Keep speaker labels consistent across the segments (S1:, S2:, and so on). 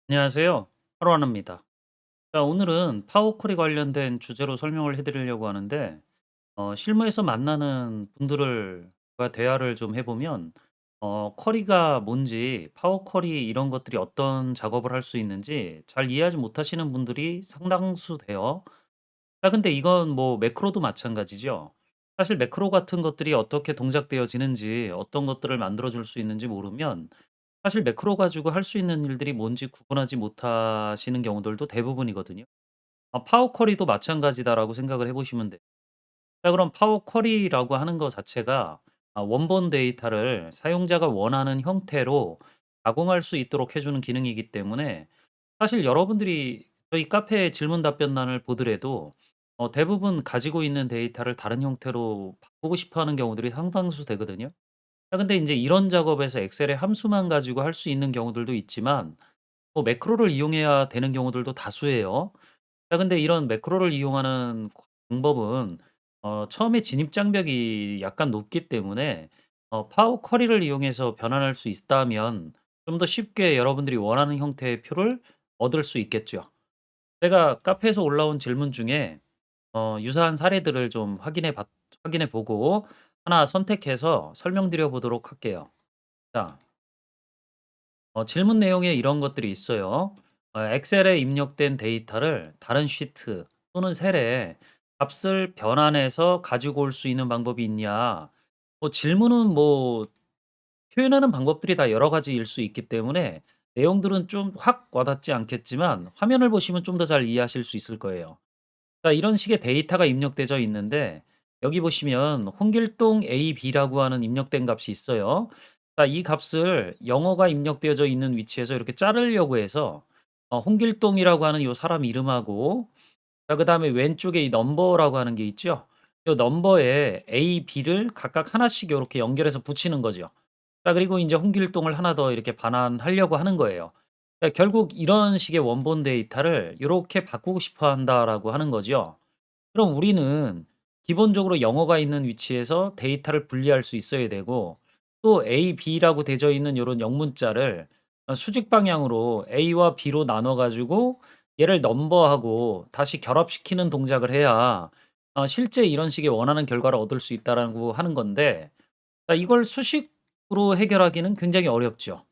S1: 안녕하세요. 하루하나입니다. 자, 오늘은 파워쿼리 관련된 주제로 설명을 해드리려고 하는데, 실무에서 만나는 분들과 대화를 좀 해보면, 쿼리가 뭔지, 파워쿼리 이런 것들이 어떤 작업을 할 수 있는지 잘 이해하지 못하시는 분들이 상당수 돼요. 자, 근데 이건 뭐 매크로도 마찬가지죠. 사실 매크로 같은 것들이 어떻게 동작되어지는지, 어떤 것들을 만들어줄 수 있는지 모르면 사실 매크로 가지고 할 수 있는 일들이 뭔지 구분하지 못하시는 경우들도 대부분이거든요. 파워 쿼리도 마찬가지다라고 생각을 해 보시면 돼요. 자, 그럼 파워 쿼리라고 하는 거 자체가 원본 데이터를 사용자가 원하는 형태로 가공할 수 있도록 해 주는 기능이기 때문에 사실 여러분들이 저희 카페의 질문 답변란을 보더라도 대부분 가지고 있는 데이터를 다른 형태로 바꾸고 싶어 하는 경우들이 상당수 되거든요. 근데 인제 이런 작업에서 엑셀의 함수만 가지고 할 수 있는 경우들도 있지만 뭐 매크로를 이용해야 되는 경우들도 다수예요. 자, 근데 이런 매크로를 이용하는 방법은 처음에 진입 장벽이 약간 높기 때문에 파워 쿼리를 이용해서 변환할 수 있다면 좀 더 쉽게 여러분들이 원하는 형태의 표를 얻을 수 있겠죠. 제가 카페에서 올라온 질문 중에 유사한 사례들을 좀 확인해 보고 하나 선택해서 설명드려 보도록 할게요. 자, 질문 내용에 이런 것들이 있어요. 엑셀에 입력된 데이터를 다른 시트 또는 셀에 값을 변환해서 가지고 올 수 있는 방법이 있냐? 질문은 뭐 표현하는 방법들이 다 여러 가지일 수 있기 때문에 내용들은 좀 확 와닿지 않겠지만 화면을 보시면 좀 더 잘 이해하실 수 있을 거예요. 자, 이런 식의 데이터가 입력되어 있는데 여기 보시면 홍길동 AB라고 하는 입력된 값이 있어요. 자, 이 값을 영어가 입력되어져 있는 위치에서 이렇게 자르려고 해서 홍길동이라고 하는 요 사람 이름하고 자, 그다음에 왼쪽에 이 넘버라고 하는 게 있죠. 요 넘버에 A, B를 각각 하나씩 요렇게 연결해서 붙이는 거죠. 자, 그리고 인제 홍길동을 하나 더 이렇게 반환하려고 하는 거예요. 결국 이런 식의 원본 데이터를 요렇게 바꾸고 싶어 한다라고 하는 거죠. 그럼 우리는 기본적으로 영어가 있는 위치에서 데이터를 분리할 수 있어야 되고 또 A, B라고 되어 있는 요런 영문자를 수직 방향으로 A와 B로 나눠 가지고 얘를 넘버하고 다시 결합시키는 동작을 해야 실제 이런 식의 원하는 결과를 얻을 수 있다라고 하는 건데 자, 이걸 수식으로 해결하기는 굉장히 어렵죠.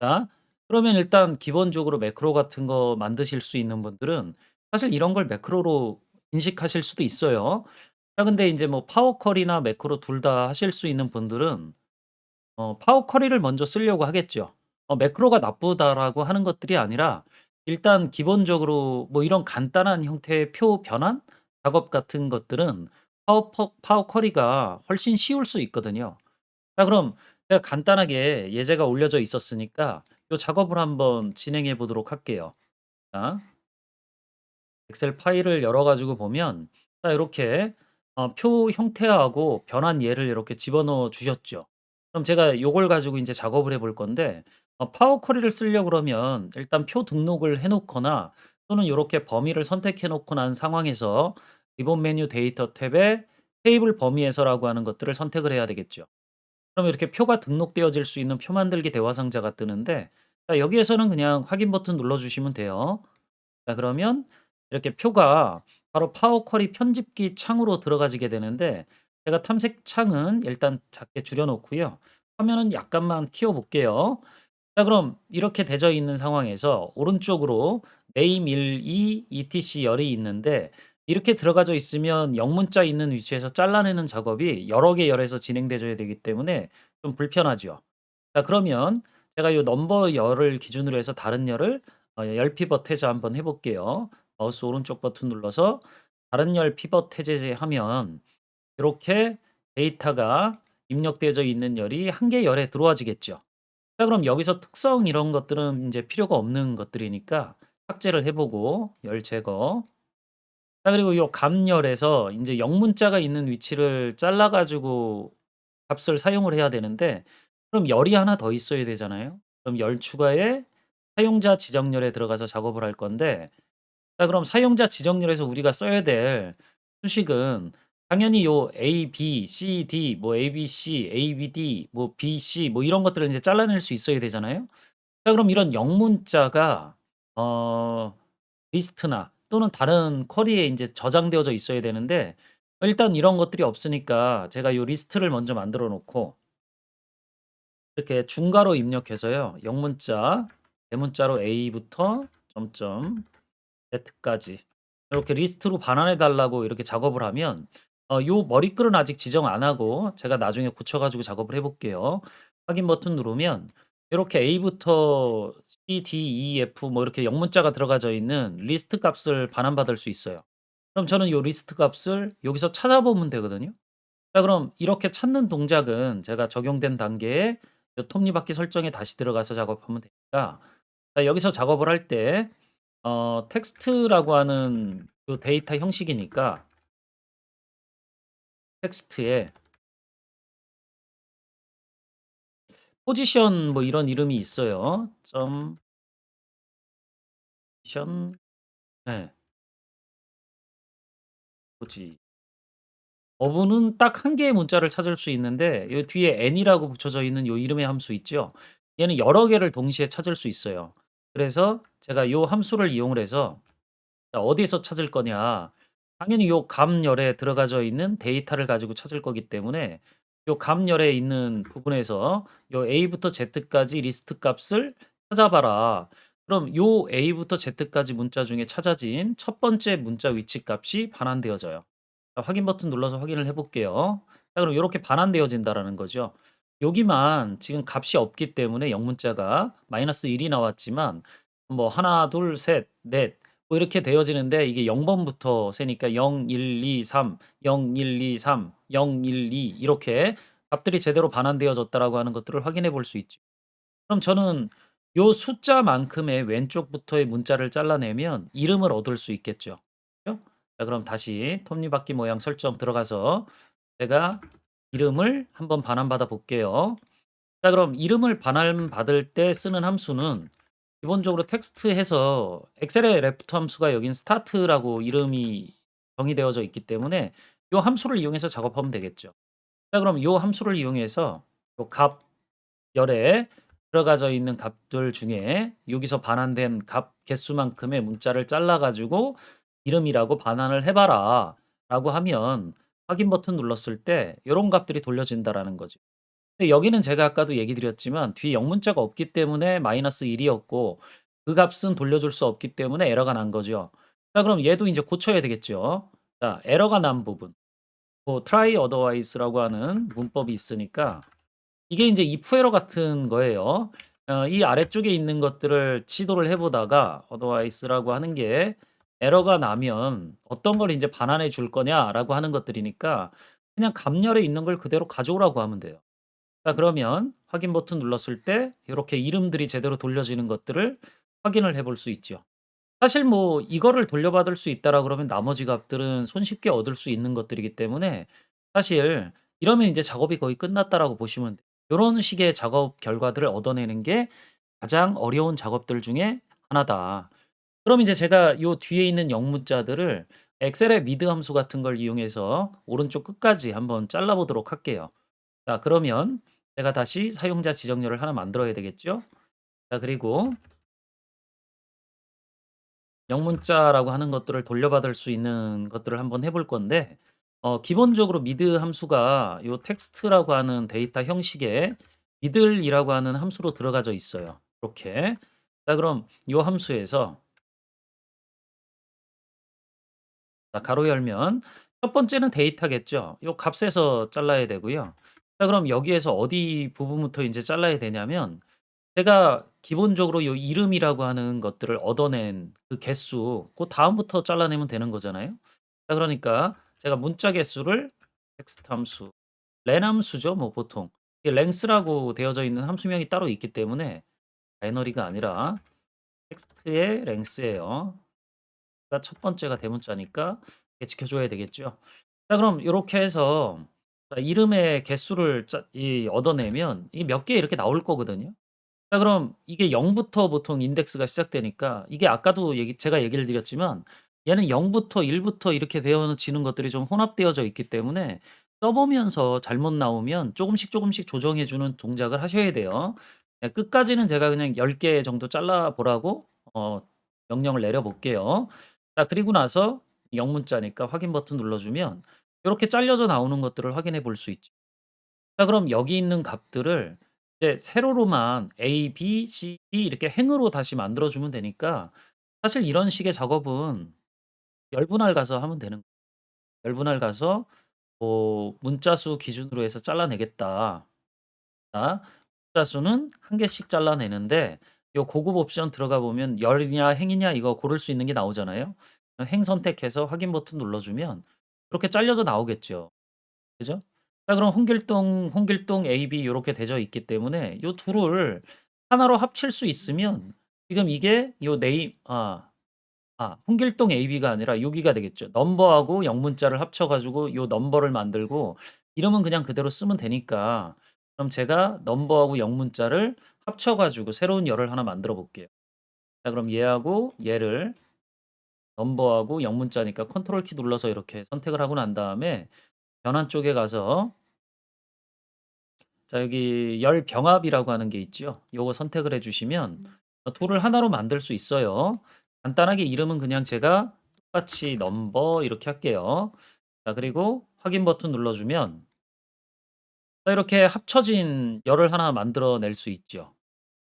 S1: 자, 그러면 일단 기본적으로 매크로 같은 거 만드실 수 있는 분들은 사실 이런 걸 매크로로 인식하실 수도 있어요. 자, 근데 인제 뭐 파워 쿼리나 매크로 둘 다 하실 수 있는 분들은 파워 쿼리를 먼저 쓰려고 하겠죠. '매크로가 나쁘다.'라고 하는 것들이 아니라 일단 기본적으로 뭐 이런 간단한 형태의 표 변환 작업 같은 것들은 파워 쿼리가 훨씬 쉬울 수 있거든요. 자, 그럼 제가 간단하게 예제가 올려져 있었으니까 요 작업을 한번 진행해 보도록 할게요. 자, 엑셀 파일을 열어 가지고 보면 자, 요렇게 표 형태하고 변환 예를 이렇게 집어넣어 주셨죠. 그럼 제가 요걸 가지고 인제 작업을 해볼 건데 파워 쿼리를 쓰려고 그러면 일단 표 등록을 해 놓거나 또는 요렇게 범위를 선택해 놓고 난 상황에서 리본 메뉴 데이터 탭에 테이블 범위에서라고 하는 것들을 선택을 해야 되겠죠. 그럼 이렇게 표가 등록되어질 수 있는 표 만들기 대화 상자가 뜨는데 자, 여기에서는 그냥 확인 버튼 눌러 주시면 돼요. 자, 그러면 이렇게 표가 바로 파워 쿼리 편집기 창으로 들어가지게 되는데 제가 탐색 창은 일단 작게 줄여 놓고요. 화면은 약간만 키워 볼게요. 자, 그럼 이렇게 되어 있는 상황에서 오른쪽으로 name 1, 2, etc 열이 있는데 이렇게 들어가져 있으면 영문자 있는 위치에서 잘라내는 작업이 여러 개 열에서 진행되어야 되기 때문에 좀 불편하죠. 자, 그러면 제가 요 넘버 열을 기준으로 해서 다른 열을 열 피벗 해제 한번 해 볼게요. 마우스 오른쪽 버튼 눌러서 다른 열 피벗 해제하면 이렇게 데이터가 입력되어져 있는 열이 한 개 열에 들어와지겠죠. 자, 그럼 여기서 특성 이런 것들은 인제 필요가 없는 것들이니까 삭제를 해 보고 열 제거. 자, 그리고 요 감열에서 인제 영문자가 있는 위치를 잘라 가지고 값을 사용을 해야 되는데 그럼 열이 하나 더 있어야 되잖아요. 그럼 열 추가에 사용자 지정열에 들어가서 작업을 할 건데 자, 그럼 사용자 지정열에서 우리가 써야 될 수식은 당연히 요 A, B, C, D 뭐 ABC, ABD 뭐 BC 뭐 이런 것들을 인제 잘라낼 수 있어야 되잖아요. 자, 그럼 이런 영문자가 어 리스트나 또는 다른 쿼리에 인제 저장되어져 있어야 되는데 일단 이런 것들이 없으니까 제가 요 리스트를 먼저 만들어 놓고 이렇게 중괄호 입력해서요. 영문자, 대문자로 A부터 점점 Z까지 이렇게 리스트로 반환해 달라고 이렇게 작업을 하면 요 머리글은 아직 지정 안 하고 제가 나중에 고쳐 가지고 작업을 해 볼게요. 확인 버튼 누르면 요렇게 A부터 C, D, E, F 뭐 이렇게 영문자가 들어가져 있는 리스트 값을 반환받을 수 있어요. 그럼 저는 요 리스트 값을 여기서 찾아보면 되거든요. 자 그럼 이렇게 찾는 동작은 제가 적용된 단계에 요 톱니바퀴 설정에 다시 들어가서 작업하면 되니까 자 여기서 작업을 할 때 텍스트라고 하는 요 데이터 형식이니까 텍스트에 포지션 뭐 이런 이름이 있어요. 점 포지션 네. 포지 어부는 딱 한 개의 문자를 찾을 수 있는데 요 뒤에 n이라고 붙여져 있는 요 이름의 함수 있죠. 얘는 여러 개를 동시에 찾을 수 있어요. 그래서 제가 요 함수를 이용을 해서 자 어디에서 찾을 거냐. 당연히 요 감열에 들어가져 있는 데이터를 가지고 찾을 거기 때문에 요 감열에 있는 부분에서 요 A부터 Z까지 리스트 값을 찾아봐라. 그럼 요 A부터 Z까지 문자 중에 찾아진 첫 번째 문자 위치 값이 반환되어져요. 자 확인 버튼 눌러서 확인을 해 볼게요. 자 그럼 요렇게 반환되어진다라는 거죠. 여기만 지금 값이 없기 때문에 영문자가 -1이 나왔지만 뭐 하나 둘 셋 넷 뭐 이렇게 되어지는데 이게 0 번부터 세니까 0, 1, 2, 3, 0, 1, 2, 3, 0, 1, 2 이렇게 값들이 제대로 반환되어졌다라고 하는 것들을 확인해 볼 수 있죠. 그럼 저는 요 숫자만큼의 왼쪽부터의 문자를 잘라내면 이름을 얻을 수 있겠죠. 그죠? 자 그럼 다시 톱니바퀴 모양 설정 들어가서 제가 이름을 한번 반환받아 볼게요. 자 그럼 이름을 반환받을 때 쓰는 함수는 기본적으로 텍스트 해서 엑셀의 레프트 함수가 여긴 스타트라고 이름이 정의되어져 있기 때문에 요 함수를 이용해서 작업하면 되겠죠. 자 그럼 요 함수를 이용해서 요 값 열에 들어가져 있는 값들 중에 여기서 반환된 값 개수만큼의 문자를 잘라 가지고 "이름이라고 반환을 해 봐라." 라고 하면 확인 버튼 눌렀을 때 요런 값들이 돌려진다라는 거죠. 근데 여기는 제가 아까도 얘기 드렸지만 뒤에 영문자가 없기 때문에 -1 이었고 그 값은 돌려줄 수 없기 때문에 에러가 난 거죠. 자 그럼 얘도 인제 고쳐야 되겠죠. 자 에러가 난 부분 뭐 try otherwise라고 하는 문법이 있으니까 이게 인제 if 에러 같은 거예요. 이 아래쪽에 있는 것들을 시도를 해 보다가 otherwise라고 하는 게 에러가 나면 어떤 걸 인제 반환해 줄 거냐라고 하는 것들이니까 그냥 감열에 있는 걸 그대로 가져오라고 하면 돼요. 자 그러면 확인 버튼 눌렀을 때 요렇게 이름들이 제대로 돌려지는 것들을 확인을 해볼 수 있죠. 사실 뭐 이거를 돌려받을 수 있다라 그러면 나머지 값들은 손쉽게 얻을 수 있는 것들이기 때문에 사실 이러면 인제 작업이 거의 끝났다라고 보시면 돼요. 요런 식의 작업 결과들을 얻어내는 게 가장 어려운 작업들 중에 하나다. 그럼 이제 제가 요 뒤에 있는 영문자들을 엑셀의 미드 함수 같은 걸 이용해서 오른쪽 끝까지 한번 잘라 보도록 할게요. 자 그러면 제가 다시 사용자 지정렬을 하나 만들어야 되겠죠. 자 그리고 영문자라고 하는 것들을 돌려받을 수 있는 것들을 한번 해볼 건데 기본적으로 미드 함수가 요 텍스트라고 하는 데이터 형식에 미들이라고 하는 함수로 들어가져 있어요. 이렇게. 자 그럼 요 함수에서 자 가로 열면 첫 번째는 데이터겠죠. 요 값에서 잘라야 되고요. 자 그럼 여기에서 어디 부분부터 인제 잘라야 되냐면 제가 기본적으로 요 이름이라고 하는 것들을 얻어낸 그 개수 다음부터 잘라내면 되는 거잖아요. 자 그러니까 제가 문자 개수를 텍스트 함수 len 함수죠 뭐 보통. 이게 length라고 되어져 있는 함수명이 따로 있기 때문에 바이너리가 아니라 텍스트의 length예요. 그러니까 첫 번째가 대문자니까 이게 지켜줘야 되겠죠. 자 그럼 요렇게 해서 자 이름의 개수를 얻어내면 이 몇 개 이렇게 나올 거거든요. 자 그럼 이게 0 부터 보통 인덱스가 시작되니까 이게 아까도 제가 얘기를 드렸지만 얘는 0 부터 1 부터 이렇게 되어지는 것들이 좀 혼합되어져 있기 때문에 써 보면서 잘못 나오면 조금씩 조금씩 조정해 주는 동작을 하셔야 돼요. 예 끝까지는 제가 그냥 10개 정도 잘라 보라고 명령을 내려 볼게요. 자 그리고 나서 영문자니까 확인 버튼 눌러주면 이렇게 잘려져 나오는 것들을 확인해 볼 수 있죠. 자 그럼 여기 있는 값들을 이제 세로로만 A, B, C, D 이렇게 행으로 다시 만들어 주면 되니까 사실 이런 식의 작업은 열분할 가서 하면 되는 거예요. 열분할 가서 뭐 문자 수 기준으로 해서 잘라내겠다. 자 문자 수는 한 개씩 잘라내는데 요 고급 옵션 들어가 보면 열이냐 행이냐 이거 고를 수 있는 게 나오잖아요. 행 선택해서 확인 버튼 눌러주면 그렇게 잘려서 나오겠죠. 그죠? 자 그럼 홍길동 AB 요렇게 되어 있기 때문에 요 둘을 하나로 합칠 수 있으면 지금 이게 요 홍길동 AB가 아니라 여기가 되겠죠. 넘버하고 영문자를 합쳐 가지고 요 넘버를 만들고 이름은 그냥 그대로 쓰면 되니까 그럼 제가 넘버하고 영문자를 합쳐 가지고 새로운 열을 하나 만들어 볼게요. 자 그럼 얘하고 얘를 넘버하고 영문자니까 컨트롤 키 눌러서 이렇게 선택을 하고 난 다음에 변환 쪽에 가서 자 여기 열 병합이라고 하는 게 있죠. 요거 선택을 해 주시면 둘을 하나로 만들 수 있어요. 간단하게 이름은 그냥 제가 똑같이 넘버 이렇게 할게요. 자 그리고 확인 버튼 눌러주면 자 이렇게 합쳐진 열을 하나 만들어 낼 수 있죠.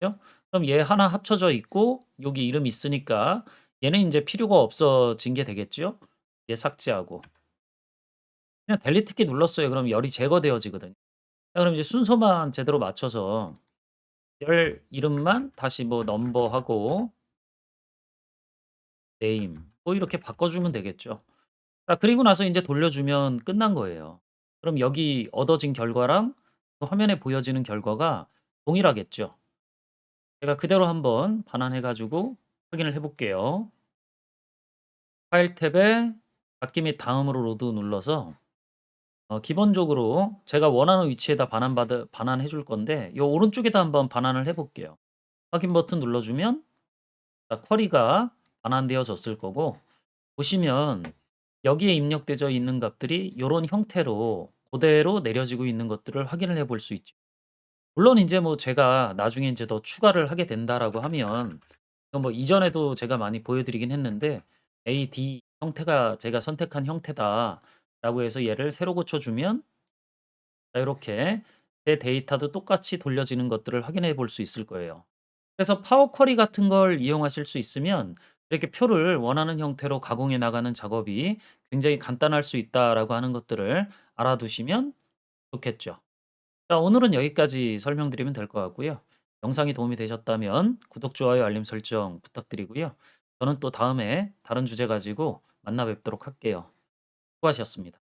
S1: 그죠? 그럼 얘 하나 합쳐져 있고 여기 이름 있으니까 얘는 인제 필요가 없어진 게 되겠죠? 얘 삭제하고. 그냥 델리트 키 눌렀어요. 그럼 열이 제거되어지거든요. 자 그럼 이제 순서만 제대로 맞춰서 열 이름만 다시 뭐 넘버하고 네임 뭐 이렇게 바꿔주면 되겠죠. 자 그리고 나서 인제 돌려주면 끝난 거예요. 그럼 여기 얻어진 결과랑 또 화면에 보여지는 결과가 동일하겠죠. 제가 그대로 한번 반환해 가지고 확인을 해 볼게요. 파일 탭에 닫기 및 다음으로 로드 눌러서 기본적으로 제가 원하는 위치에다 반환해 줄 건데 요 오른쪽에다 한번 반환을 해 볼게요. 확인 버튼 눌러주면 자 쿼리가 반환되어졌을 거고 보시면 여기에 입력되어 있는 값들이 요런 형태로 고대로 내려지고 있는 것들을 확인을 해볼 수 있죠. 물론 인제 뭐 제가 나중에 인제 더 추가를 하게 된다라고 하면 뭐 이전에도 제가 많이 보여 드리긴 했는데 A, D 형태가 제가 선택한 형태다라고 해서 얘를 새로 고쳐 주면 자 요렇게 제 데이터도 똑같이 돌려지는 것들을 확인해 볼 수 있을 거예요. 그래서 파워 쿼리 같은 걸 이용하실 수 있으면 이렇게 표를 원하는 형태로 가공해 나가는 작업이 굉장히 간단할 수 있다라고 하는 것들을 알아두시면 좋겠죠. 자, 오늘은 여기까지 설명드리면 될 것 같고요. 영상이 도움이 되셨다면 구독, 좋아요, 알림 설정 부탁드리고요. 저는 또 다음에 다른 주제 가지고 만나 뵙도록 할게요. 수고하셨습니다.